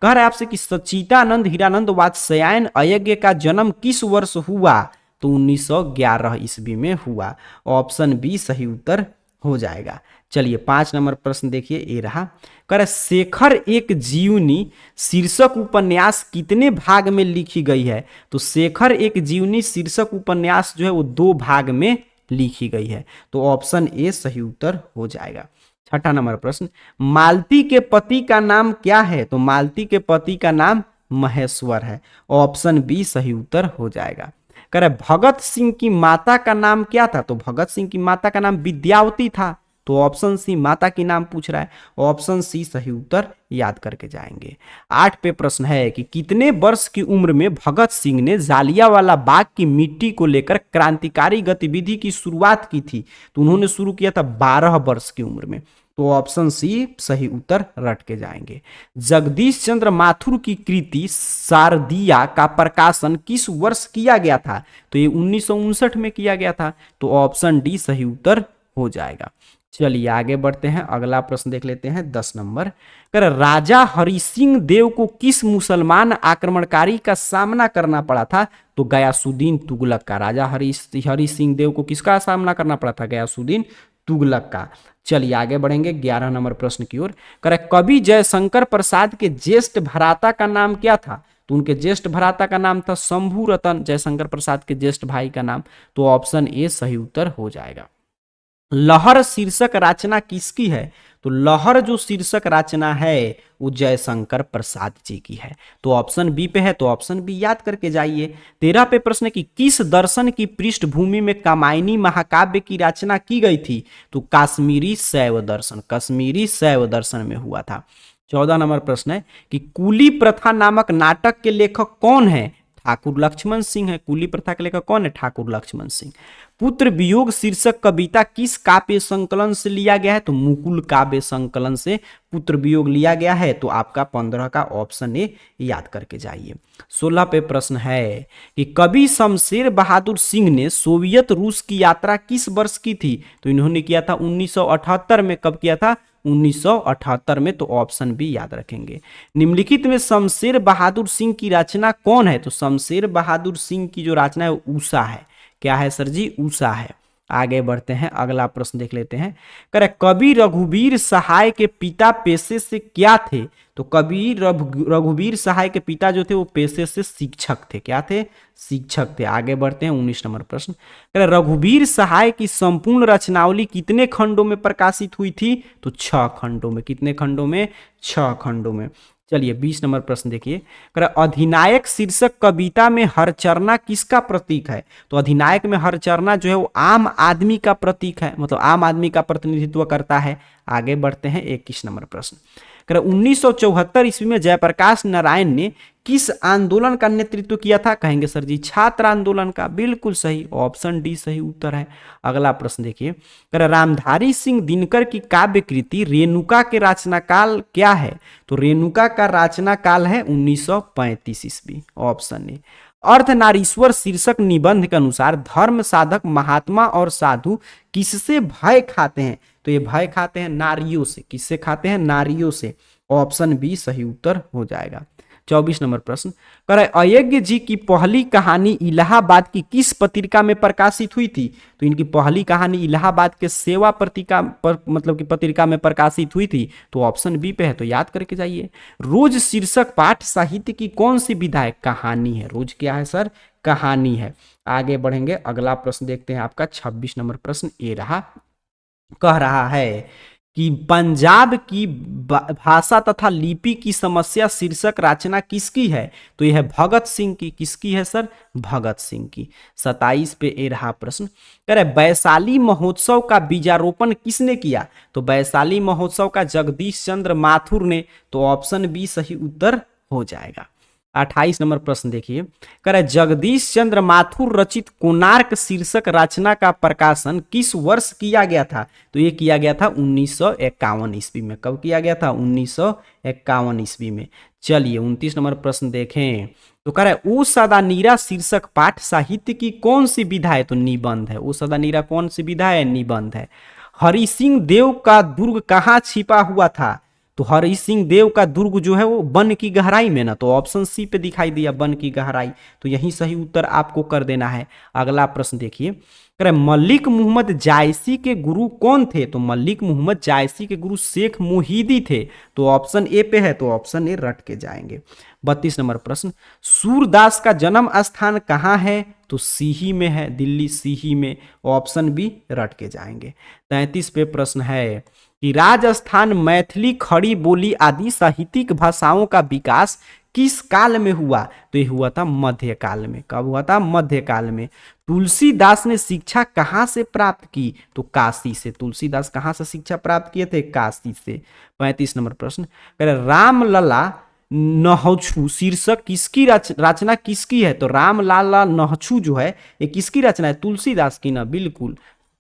कह रहा है आपसे कि सच्चिदानंद हीरानंद वात्स्यायन अयज्ञ का जन्म किस वर्ष हुआ? तो 1911 ईस्वी में हुआ। ऑप्शन बी सही उत्तर हो जाएगा। चलिए 5 नंबर प्रश्न देखिए, ये रहा। कर शेखर एक जीवनी शीर्षक उपन्यास कितने भाग में लिखी गई है? तो शेखर एक जीवनी शीर्षक उपन्यास जो है वो 2 भाग में लिखी गई है। तो ऑप्शन ए सही उत्तर हो जाएगा। छठा नंबर प्रश्न, मालती के पति का नाम क्या है? तो मालती के पति का नाम महेश्वर है। ऑप्शन बी सही उत्तर हो जाएगा। कह रहे भगत सिंह की माता का नाम क्या था? तो भगत सिंह की माता का नाम विद्यावती था। तो ऑप्शन सी माता की नाम पूछ रहा है। ऑप्शन सी सही उत्तर याद करके जाएंगे। 8 पे प्रश्न है कि कितने वर्ष की उम्र में भगत सिंह ने जालियांवाला बाग की मिट्टी को लेकर क्रांतिकारी गतिविधि की शुरुआत की थी? तो उन्होंने शुरू किया था 12 वर्ष की उम्र में। तो ऑप्शन सी सही उत्तर रट के जाएंगे। जगदीश चंद्र माथुर की कृति शारदिया का प्रकाशन किस वर्ष किया गया था? तो ये 1959 में किया गया था। तो ऑप्शन डी सही उत्तर हो जाएगा। चलिए आगे बढ़ते हैं, अगला प्रश्न देख लेते हैं 10 नंबर। कर राजा हरि सिंह देव को किस मुसलमान आक्रमणकारी का सामना करना पड़ा था? तो गयासुद्दीन तुगलक का। राजा हरि सिंह देव को किसका सामना करना पड़ा था? गयासुद्दीन तुगलक का। चलिए आगे बढ़ेंगे 11 नंबर प्रश्न की ओर। करे कवि जयशंकर प्रसाद के ज्येष्ठ भ्राता का नाम क्या था? तो उनके ज्येष्ठ भ्राता का नाम था शंभू रतन, जयशंकर प्रसाद के ज्येष्ठ भाई का नाम। तो ऑप्शन ए सही उत्तर हो जाएगा। लहर शीर्षक रचना किसकी है? तो लहर जो शीर्षक रचना है वो जयशंकर प्रसाद जी की है। तो ऑप्शन बी पे है, तो ऑप्शन बी याद करके जाइए। 13 पे प्रश्न है कि किस दर्शन की पृष्ठभूमि में कामायनी महाकाव्य की रचना की गई थी? तो काश्मीरी शैव दर्शन, कश्मीरी शैव दर्शन में हुआ था। 14 नंबर प्रश्न है कि कूली प्रथा नामक नाटक के लेखक कौन है? ठाकुर लक्ष्मण सिंह है। कूली प्रथा के लेखक कौन है? ठाकुर लक्ष्मण सिंह। पुत्र वियोग शीर्षक कविता किस काव्य संकलन से लिया गया है? तो मुकुल काव्य संकलन से पुत्र वियोग लिया गया है। तो आपका 15 का ऑप्शन ए याद करके जाइए। 16 पे प्रश्न है कि कवि शमशेर बहादुर सिंह ने सोवियत रूस की यात्रा किस वर्ष की थी? तो इन्होंने किया था 1978 में। कब किया था? 1978 में। तो ऑप्शन बी याद रखेंगे। निम्नलिखित में शमशेर बहादुर सिंह की रचना कौन है? तो शमशेर बहादुर सिंह की जो रचना है वो उषा है। क्या है सर जी? उषा है। आगे बढ़ते हैं, अगला प्रश्न देख लेते हैं। करे कवि रघुवीर सहाय के पिता पेशे से क्या थे? तो कवि रघुवीर सहाय के पिता जो थे वो पेशे से शिक्षक थे। क्या थे? शिक्षक थे। आगे बढ़ते हैं 19 नंबर प्रश्न। करे रघुवीर सहाय की संपूर्ण रचनावली कितने खंडों में प्रकाशित हुई थी? तो 6 खंडों में। कितने खंडों में? 6 खंडों में। चलिए 20 नंबर प्रश्न देखिए। अधिनायक शीर्षक कविता में हरचरना किसका प्रतीक है? तो अधिनायक में हरचरना जो है वो आम आदमी का प्रतीक है, मतलब आम आदमी का प्रतिनिधित्व करता है। आगे बढ़ते हैं 21 नंबर प्रश्न। 1974 ईस्वी में जयप्रकाश नारायण ने किस आंदोलन का नेतृत्व किया था? कहेंगे सर जी छात्र आंदोलन का। बिल्कुल सही, ऑप्शन डी सही उत्तर है। अगला प्रश्न देखिए। रामधारी सिंह दिनकर की काव्य कृति रेणुका के रचना काल क्या है? तो रेणुका का रचना काल है 1935 ईस्वी। Option A. अर्धनारीश्वर शीर्षक निबंध के अनुसार धर्म साधक महात्मा और साधु किससे भय खाते हैं? तो ये भय खाते हैं नारियों से। किससे खाते हैं? नारियों से। ऑप्शन बी सही उत्तर हो जाएगा। 24 नंबर प्रश्न। अयज्ञ जी की पहली कहानी इलाहाबाद की किस पत्रिका में प्रकाशित हुई थी? तो इनकी पहली कहानी इलाहाबाद के सेवा पत्रिका पर, मतलब कि पत्रिका में प्रकाशित हुई थी। तो ऑप्शन बी पे है, तो याद करके जाइए। रोज शीर्षक पाठ साहित्य की कौन सी विधा है? कहानी है। रोज क्या है सर? कहानी है। आगे बढ़ेंगे, अगला प्रश्न देखते हैं। आपका 26 नंबर प्रश्न ए रहा। कह रहा है कि पंजाब की भाषा तथा लिपि की समस्या शीर्षक रचना किसकी है? तो यह है भगत सिंह की। किसकी है सर? भगत सिंह की। 27 पे ए रहा प्रश्न। कह रहे वैशाली महोत्सव का बीजारोपण किसने किया? तो वैशाली महोत्सव का जगदीश चंद्र माथुर ने। तो ऑप्शन बी सही उत्तर हो जाएगा। 28 नंबर प्रश्न देखिए। कह रहे जगदीश चंद्र माथुर रचित कोणार्क शीर्षक रचना का प्रकाशन किस वर्ष किया गया था? तो ये किया गया था 1951 ईस्वी में। कब किया गया था? 1951 ईस्वी में। चलिए 29 नंबर प्रश्न देखें। तो कह रहे ओ सदा नीरा शीर्षक पाठ साहित्य की कौन सी विधा है? तो निबंध है। ओ सदा नीरा कौन सी विधा है? निबंध है। हरि सिंह देव का दुर्ग कहाँ छिपा हुआ था? तो हरि सिंह देव का दुर्ग जो है वो वन की गहराई में ना। तो ऑप्शन सी पे दिखाई दिया वन की गहराई। तो यही सही उत्तर आपको कर देना है। अगला प्रश्न देखिए। कह रहे मलिक मोहम्मद जायसी के गुरु कौन थे? तो मलिक मोहम्मद जायसी के गुरु शेख मोहिदी थे। तो ऑप्शन ए पे है, तो ऑप्शन ए रट के जाएंगे। 32 नंबर प्रश्न। सूरदास का जन्म स्थान कहाँ है? तो सीही में है, दिल्ली सीही में। ऑप्शन बी रट के जाएंगे। 33 पे प्रश्न है कि राजस्थान मैथिली खड़ी बोली आदि साहित्यिक भाषाओं का विकास किस काल में हुआ? तो ये हुआ था मध्यकाल में। कब हुआ था? मध्यकाल में। तुलसीदास ने शिक्षा कहाँ से प्राप्त की? तो काशी से। तुलसीदास कहाँ से शिक्षा प्राप्त किए थे? काशी से। 35 नंबर प्रश्न। कह रहे रामलला नहछु शीर्षक किसकी रचना किसकी है? तो रामलाला नहछु जो है ये किसकी रचना है? तुलसीदास की ना। बिल्कुल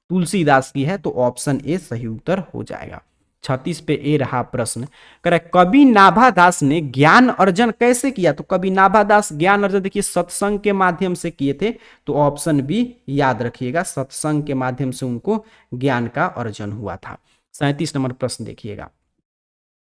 तुलसीदास की है। तो ऑप्शन ए सही उत्तर हो जाएगा। 36 पे ए रहा प्रश्न। करे कवि नाभादास ने ज्ञान अर्जन कैसे किया? तो कवि नाभादास ज्ञान अर्जन देखिए सत्संग के माध्यम से किए थे। तो ऑप्शन बी याद रखिएगा, सत्संग के माध्यम से उनको ज्ञान का अर्जन हुआ था। 37 नंबर प्रश्न देखिएगा।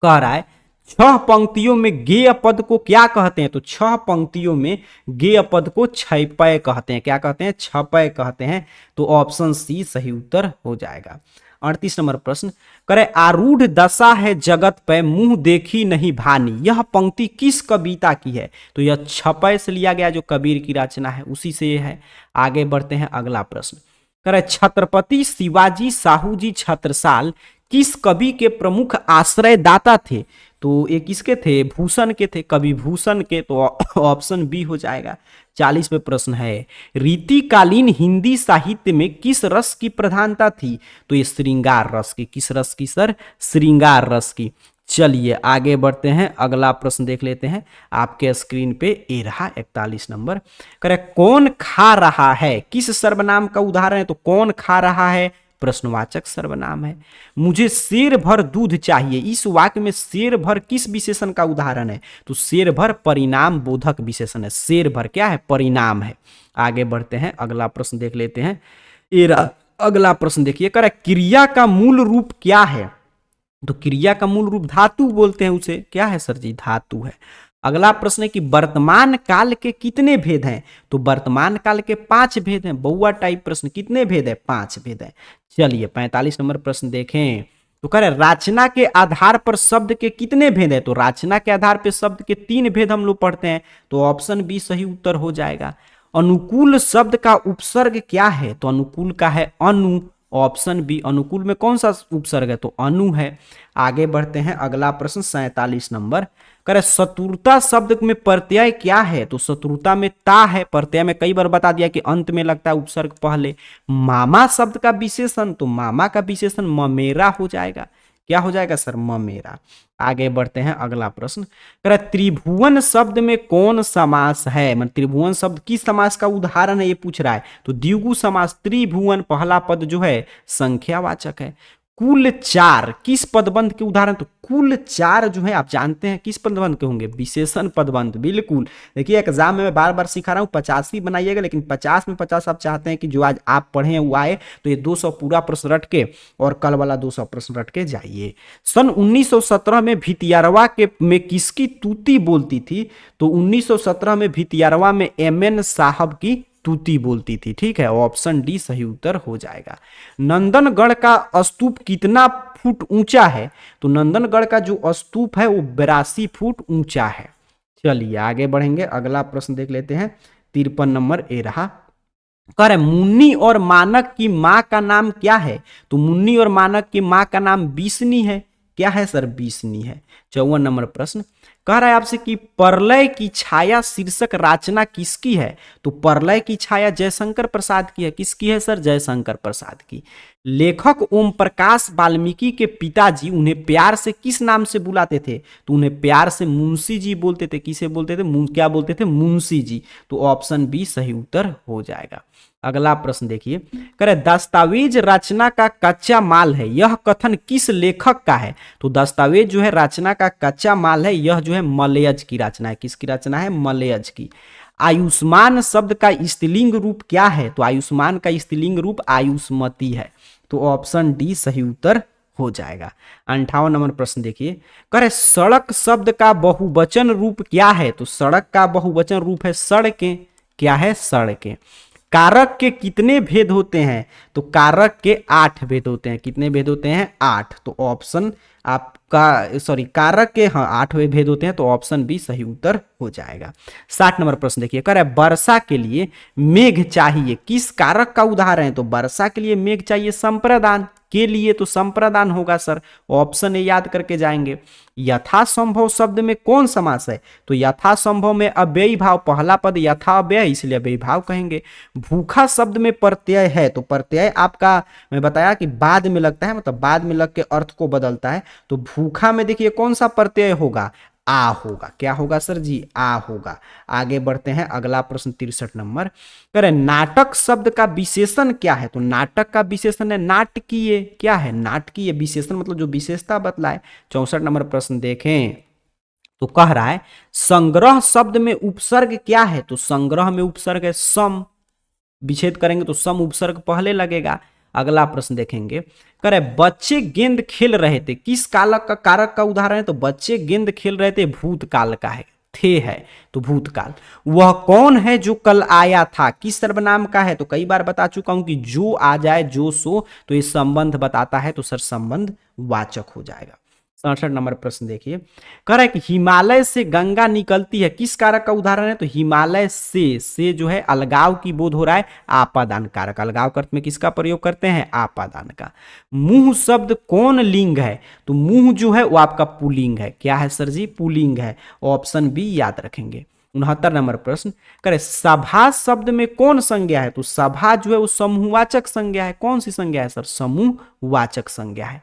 कह रहा है 6 पंक्तियों में गेय पद को क्या कहते हैं? तो 6 पंक्तियों में गेय पद को छयपय कहते हैं। क्या कहते हैं? छपय कहते हैं। तो ऑप्शन सी सही उत्तर हो जाएगा। 38 नंबर प्रश्न। करे आरूढ़ दशा है जगत पे मुंह देखी नहीं भानी, यह पंक्ति किस कविता की है? तो यह छपय से लिया गया, जो कबीर की रचना है उसी से यह है। आगे बढ़ते हैं अगला प्रश्न। करे छत्रपति शिवाजी साहू जी छत्रसाल किस कवि के प्रमुख आश्रयदाता थे? तो ये किसके थे? भूषण के थे, कवि भूषण के। तो ऑप्शन बी हो जाएगा। 40 पे प्रश्न है रीतिकालीन हिंदी साहित्य में किस रस की प्रधानता थी? तो ये श्रृंगार रस की। किस रस की सर? श्रृंगार रस की। चलिए आगे बढ़ते हैं, अगला प्रश्न देख लेते हैं। आपके स्क्रीन पे ए रहा 41 नंबर। करे कौन खा रहा है किस सर्वनाम का उदाहरण है? तो कौन खा रहा है प्रश्नवाचक सर्वनाम है। मुझे शेर भर दूध चाहिए, इस वाक्य में शेर भर किस विशेषण का उदाहरण है? तो शेर भर परिणाम बोधक विशेषण है। शेर भर क्या है? परिणाम है। आगे बढ़ते हैं, अगला प्रश्न देख लेते हैं। अगला प्रश्न देखिए, कह रहा है क्रिया का मूल रूप क्या है? तो क्रिया का मूल रूप धातु बोलते हैं उसे। क्या है सर जी? धातु है। अगला प्रश्न है कि वर्तमान काल के कितने भेद हैं? तो वर्तमान काल के 5 भेद हैं। बउआ टाइप प्रश्न। कितने भेद है? 5 भेद है। चलिए 45 नंबर प्रश्न देखें। तो कह रहे रचना के आधार पर शब्द के कितने भेद है? तो रचना के आधार पर शब्द के 3 भेद हम लोग पढ़ते हैं। तो ऑप्शन बी सही उत्तर हो जाएगा। अनुकूल शब्द का उपसर्ग क्या है? तो अनुकूल का है अनु। Option B. अनुकूल में कौन सा उपसर्ग है? तो अनु है। आगे बढ़ते हैं, अगला प्रश्न 47 नंबर। करे शत्रुता शब्द में प्रत्यय क्या है? तो शत्रुता में ता है। प्रत्यय में कई बार बता दिया कि अंत में लगता है, उपसर्ग पहले। मामा शब्द का विशेषण, तो मामा का विशेषण ममेरा हो जाएगा। क्या हो जाएगा सर? ममेरा। आगे बढ़ते हैं, अगला प्रश्न। करे त्रिभुवन शब्द में कौन समास है? मतलब त्रिभुवन शब्द किस समास का उदाहरण है ये पूछ रहा है। तो द्विगु समास। त्रिभुवन पहला पद जो है संख्यावाचक है। कुल 4 किस पदबंध के उदाहरण? तो कुल 4 जो है आप जानते हैं किस पदबंध के होंगे? विशेषण पदबंध। बिल्कुल। देखिए एग्जाम में मैं बार बार सिखा रहा हूं 85 बनाइएगा, लेकिन 50 में 50 आप चाहते हैं कि जो आज आप पढ़े हैं वो आए, तो ये 200 पूरा प्रश्न रट के और कल वाला 200 प्रश्न रट के जाइए। सन 1917 में भितियारवा के में किसकी तूती बोलती थी? तो 1917 में भितियारवा में MN साहब की तूती बोलती थी। ठीक है, ऑप्शन डी सही उत्तर हो जाएगा। नंदनगढ़ का स्तूप कितना फुट ऊंचा है? तो नंदनगढ़ का जो स्तूप है वो 82 फुट ऊंचा है। चलिए आगे बढ़ेंगे, अगला प्रश्न देख लेते हैं। 53 नंबर ए रहा। कह रहे मुन्नी और मानक की माँ का नाम क्या है? तो मुन्नी और मानक की माँ का नाम बीसनी है। क्या है सर? बीसनी है। 54 नंबर प्रश्न कह रहा है आपसे कि प्रलय की छाया शीर्षक रचना किसकी है? तो प्रलय की छाया जयशंकर प्रसाद की है। किसकी है सर? जयशंकर प्रसाद की। लेखक ओम प्रकाश वाल्मीकि के पिताजी उन्हें प्यार से किस नाम से बुलाते थे? तो उन्हें प्यार से मुंशी जी बोलते थे। किसे बोलते थे? क्या बोलते थे? मुंशी जी। तो ऑप्शन बी सही उत्तर हो जाएगा। अगला प्रश्न देखिए, कह रहे दस्तावेज रचना का कच्चा माल है, यह कथन किस लेखक का है? तो दस्तावेज जो है रचना का कच्चा माल है, यह जो है मलयज की रचना है। किसकी रचना है? मलयज की। आयुष्मान शब्द का स्त्रीलिंग रूप क्या है? तो आयुष्मान का स्त्रीलिंग रूप आयुष्मती है। तो ऑप्शन डी सही उत्तर हो जाएगा। 58 नंबर प्रश्न देखिए, कह रहे सड़क शब्द का बहुवचन रूप क्या है? तो सड़क का बहुवचन रूप है सड़कें। क्या है? सड़कें। कारक के कितने भेद होते हैं? तो कारक के 8 भेद होते हैं। कितने भेद होते हैं? 8। तो ऑप्शन आपका कारक के 8 भेद होते हैं। तो ऑप्शन बी सही उत्तर हो जाएगा। 60 नंबर प्रश्न देखिए, कह रहा है वर्षा के लिए मेघ चाहिए, किस कारक का उदाहरण है? तो वर्षा के लिए मेघ चाहिए संप्रदान के लिए, तो संप्रदान होगा सर। ऑप्शन ए याद करके जाएंगे। यथासंभव शब्द में कौन समास है? तो यथासंभव में अव्ययी भाव, पहला पद यथा अव्यय, इसलिए अव्ययी भाव कहेंगे। भूखा शब्द में प्रत्यय है, तो प्रत्यय आपका मैं बताया कि बाद में लगता है, मतलब बाद में लग के अर्थ को बदलता है। तो भूखा में देखिए कौन सा प्रत्यय होगा? आ होगा। क्या होगा सर जी? आ होगा। आगे बढ़ते हैं, अगला प्रश्न 63 नंबर, कह रहे नाटक शब्द का विशेषण क्या है? तो नाटक का विशेषण है नाटकीय। क्या है? नाटकीय। विशेषण मतलब जो विशेषता बतलाए। 64 नंबर प्रश्न देखें, तो कह रहा है संग्रह शब्द में उपसर्ग क्या है? तो संग्रह में उपसर्ग है सम। विच्छेद करेंगे तो सम उपसर्ग पहले लगेगा। अगला प्रश्न देखेंगे, कह रहे बच्चे गेंद खेल रहे थे, किस कालक का कारक का उदाहरण है? तो बच्चे गेंद खेल रहे थे भूतकाल का है। थे है तो भूतकाल। वह कौन है जो कल आया था, किस सर्वनाम का है? तो कई बार बता चुका हूं कि जो आ जाए जो सो तो ये संबंध बताता है, तो सर संबंध वाचक हो जाएगा। 67 नंबर प्रश्न देखिए, कह रहा है कि हिमालय से गंगा निकलती है, किस कारक का उदाहरण है? तो हिमालय से जो है अलगाव की बोध हो रहा है, आपादान कारक। अलगाव अर्थ में किसका प्रयोग करते हैं? आपादान का। मुंह शब्द कौन लिंग है? तो मुंह जो है वो आपका पुलिंग है। क्या है सर जी? पुलिंग है। ऑप्शन बी याद रखेंगे। 69 नंबर प्रश्न, करे सभा शब्द में कौन संज्ञा है? तो सभा जो है वो समूहवाचक संज्ञा है। कौन सी संज्ञा है सर? समूहवाचक संज्ञा है।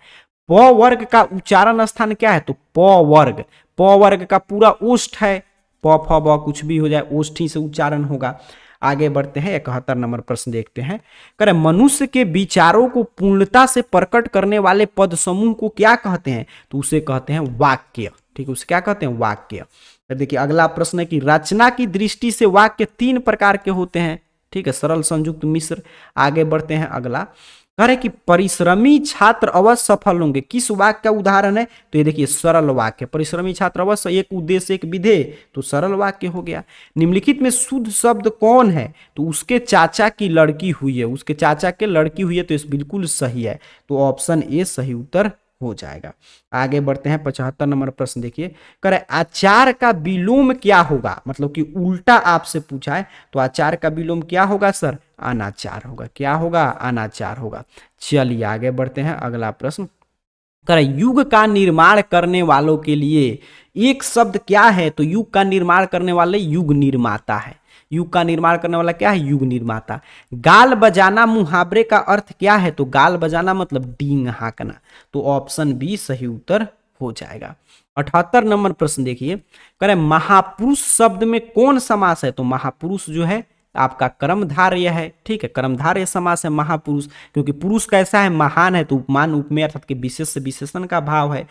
प वर्ग का उच्चारण स्थान क्या है? तो प वर्ग। प वर्ग का पूरा ओष्ठ है। प फ ब कुछ भी हो जाए ओष्ठी से उच्चारण होगा। आगे बढ़ते हैं, 71 नंबर प्रश्न देखते हैं, करें मनुष्य के विचारों को पूर्णता से प्रकट करने वाले पद समूह को क्या कहते हैं? तो उसे कहते हैं वाक्य। ठीक है, उसे क्या कहते हैं? वाक्य। देखिए अगला प्रश्न है कि रचना की दृष्टि से वाक्य 3 प्रकार के होते हैं। ठीक है, सरल, संयुक्त, मिश्र। आगे बढ़ते हैं, अगला कह रहे कि परिश्रमी छात्र अवश्य सफल होंगे, किस वाक्य का उदाहरण है? तो ये देखिए सरल वाक्य। परिश्रमी छात्र अवश्य, एक उद्देश्य एक विधेय, तो सरल वाक्य हो गया। निम्नलिखित में शुद्ध शब्द कौन है? तो उसके चाचा की लड़की हुई है। उसके चाचा के लड़की हुई है, तो इस बिल्कुल सही है। तो ऑप्शन ए सही उत्तर हो जाएगा। आगे बढ़ते हैं, 75 नंबर प्रश्न देखिए, कह रहे आचार का विलोम क्या होगा? मतलब कि उल्टा आपसे पूछा है, तो आचार का विलोम क्या होगा सर? अनाचार होगा। क्या होगा? अनाचार होगा। चलिए आगे बढ़ते हैं, अगला प्रश्न कह रहे युग का निर्माण करने वालों के लिए एक शब्द क्या है? तो युग का निर्माण करने वाले युग निर्माता है। युग का निर्माण करने वाला क्या है? युग निर्माता। गाल बजाना मुहावरे का अर्थ क्या है? तो गाल बजाना मतलब डींग हाँकना। तो ऑप्शन बी सही उत्तर हो जाएगा। 78 नंबर प्रश्न देखिए, कह रहे महापुरुष शब्द में कौन समास है? तो महापुरुष जो है आपका कर्मधारय है। ठीक है, कर्मधारय समास है महापुरुष, क्योंकि पुरुष कैसा है? महान है, तो उपमान उपमेय अर्थात के विशेष से विशेषण का भाव है।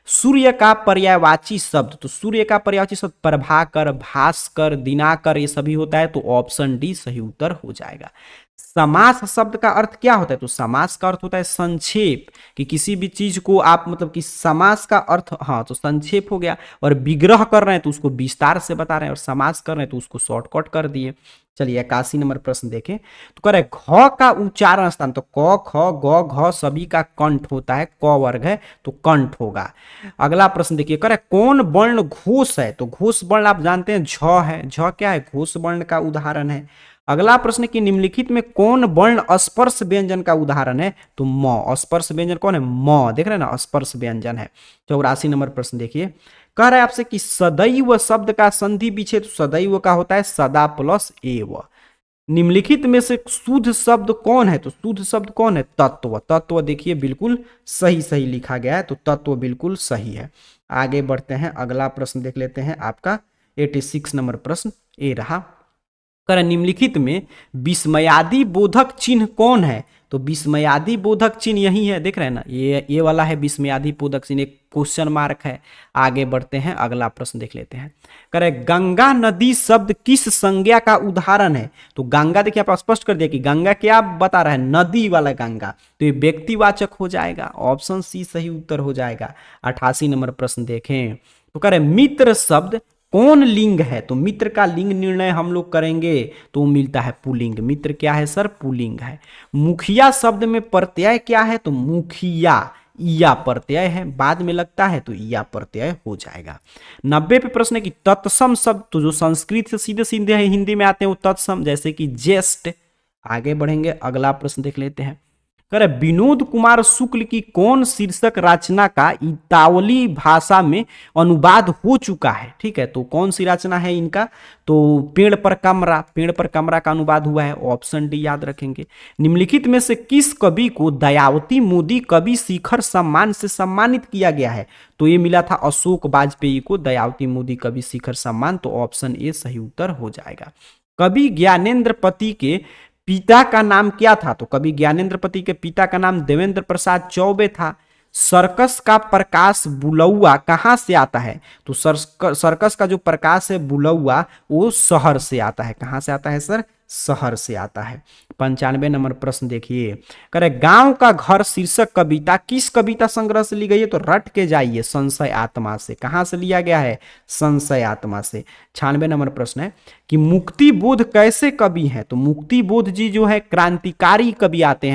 सूर्य का पर्यायवाची शब्द, तो सूर्य का पर्यायवाची शब्द प्रभाकर, भास्कर, दिनाकर, ये सभी होता है। तो ऑप्शन डी सही उत्तर हो जाएगा। समास शब्द का अर्थ क्या होता है? तो समास का अर्थ होता है संक्षेप, कि किसी भी चीज को आप मतलब कि समास का अर्थ, हाँ तो संक्षेप हो गया। और विग्रह कर रहे हैं तो उसको विस्तार से बता रहे हैं, और समास कर रहे हैं तो उसको शॉर्टकट कर दिए। चलिए 81 नंबर प्रश्न देखें, तो कह रहे घ का उच्चारण स्थान, तो क ख ग घ सभी का कंठ होता है, क वर्ग है तो कंठ होगा। अगला प्रश्न देखिए, कह रहे कौन वर्ण घोष है? तो घोष वर्ण आप जानते हैं झ है। झ क्या है? घोष वर्ण का उदाहरण है। अगला प्रश्न कि निम्नलिखित में कौन वर्ण अस्पर्श व्यंजन का उदाहरण है? तो म। अस्पर्श व्यंजन कौन है? म। देख रहे हैं ना, अस्पर्श व्यंजन है। 84 नंबर प्रश्न देखिए, कह रहा है आपसे कि सदैव शब्द का संधि विच्छेद सदैव का होता है सदा प्लस एव। निम्नलिखित में से शुद्ध शब्द कौन है? तो शुद्ध शब्द कौन है? तत्व। तत्व देखिए बिल्कुल सही सही लिखा गया है, तो तत्व बिल्कुल सही है। आगे बढ़ते हैं, अगला प्रश्न देख लेते हैं। आपका 86 नंबर प्रश्न ए रहा, कर निम्नलिखित में विस्मयादि बोधक चिन्ह कौन है? तो विस्मयादि बोधक चिन्ह यही है, देख रहे हैं ना, ये वाला है विस्मयादि बोधक चिन्ह, एक क्वेश्चन मार्क है। आगे बढ़ते हैं, अगला प्रश्न देख लेते हैं। करे गंगा नदी शब्द किस संज्ञा का उदाहरण है? तो गंगा देखिए आप स्पष्ट कर दिया कि गंगा क्या बता रहा है, नदी वाला गंगा, तो ये व्यक्तिवाचक हो जाएगा, ऑप्शन सी सही उत्तर हो जाएगा। 88 नंबर प्रश्न देखें, तो करे मित्र शब्द कौन लिंग है? तो मित्र का लिंग निर्णय हम लोग करेंगे तो मिलता है पुल्लिंग। मित्र क्या है सर? पुल्लिंग है। मुखिया शब्द में प्रत्यय क्या है? तो मुखिया या प्रत्यय है, बाद में लगता है तो या प्रत्यय हो जाएगा। 90 पे प्रश्न है कि तत्सम शब्द, तो जो संस्कृत से सीधे सीधे हिंदी में आते हैं वो तत्सम, जैसे कि जेस्ट। आगे बढ़ेंगे, अगला प्रश्न देख लेते हैं। करे विनोद कुमार शुक्ल की कौन शीर्षक रचना का इतावली भाषा में अनुवाद हो चुका है? ठीक है, तो कौन सी रचना है इनका? तो पेड़ पर कमरा, पेड़ पर कमरा का अनुवाद हुआ है, ऑप्शन डी याद रखेंगे। निम्नलिखित में से किस कवि को दयावती मोदी कवि शिखर सम्मान से सम्मानित किया गया है? तो ये मिला था अशोक वाजपेयी को दयावती मोदी कवि शिखर सम्मान, तो ऑप्शन ए सही उत्तर हो जाएगा। कवि ज्ञानेंद्र पति के पिता का नाम क्या था? तो कवि ज्ञानेंद्र पति के पिता का नाम देवेंद्र प्रसाद चौबे था। सर्कस का प्रकाश बुलौआ कहाँ से आता है? तो सर्कस का जो प्रकाश है बुलौआ वो शहर से आता है। कहाँ से आता है सर? शहर से आता है। 95 नंबर प्रश्न देखिए, करे गांव का घर शीर्षक कविता किस कविता संग्रह से ली गई है? तो रट के जाइए, संशय आत्मा से। कहां से लिया गया है? संशय आत्मा से। 96 नंबर प्रश्न है कि मुक्ति बोध कैसे कवि हैं? तो मुक्ति बोध जी जो है क्रांतिकारी कवि आते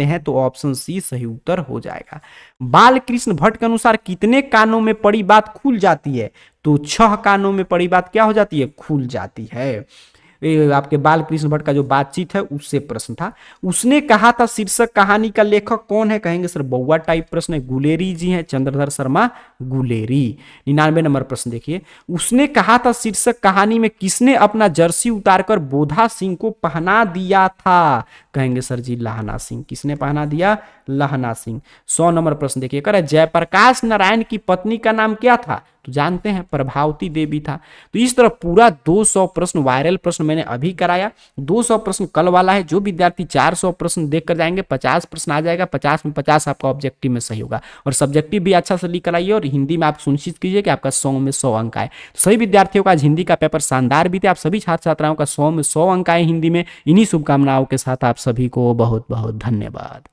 हैं, तो ऑप्शन सी सही उत्तर हो जाएगा। बाल कृष्ण भट्ट के अनुसार कितने कानों में पड़ी बात खुल जाती है? तो 6 कानों में पड़ी बात क्या हो जाती है? खुल जाती है। आपके बाल कृष्ण भट्ट का जो बातचीत है उससे प्रश्न था। उसने कहा था शीर्षक कहानी का लेखक कौन है? कहेंगे सर बउआ टाइप प्रश्न है, गुलेरी जी हैं, चंद्रधर शर्मा गुलेरी। 99 नंबर प्रश्न देखिए, उसने कहा था शीर्षक कहानी में किसने अपना जर्सी उतारकर बोधा सिंह को पहना दिया था? कहेंगे सर जी लहना सिंह। किसने पहना दिया? लहना सिंह। 100 नंबर प्रश्न देखिए, कह रहे जयप्रकाश नारायण की पत्नी का नाम क्या था? तो जानते हैं प्रभावती देवी था। तो इस तरह पूरा 200 प्रश्न वायरल प्रश्न मैंने अभी कराया। 200 प्रश्न कल वाला है। जो विद्यार्थी 400 प्रश्न देख कर जाएंगे 50 प्रश्न आ जाएगा, 50 में 50 आपका ऑब्जेक्टिव में सही होगा। और सब्जेक्टिव भी अच्छा से लिख कर आइए और हिंदी में आप सुनिश्चित कीजिए कि आपका 100 में 100 अंक आए। तो सभी विद्यार्थियों का आज हिंदी का पेपर शानदार बीते। आप सभी छात्र छात्राओं का 100 में 100 अंक आए हिंदी में। इन्हीं शुभकामनाओं के साथ आप सभी को बहुत बहुत धन्यवाद।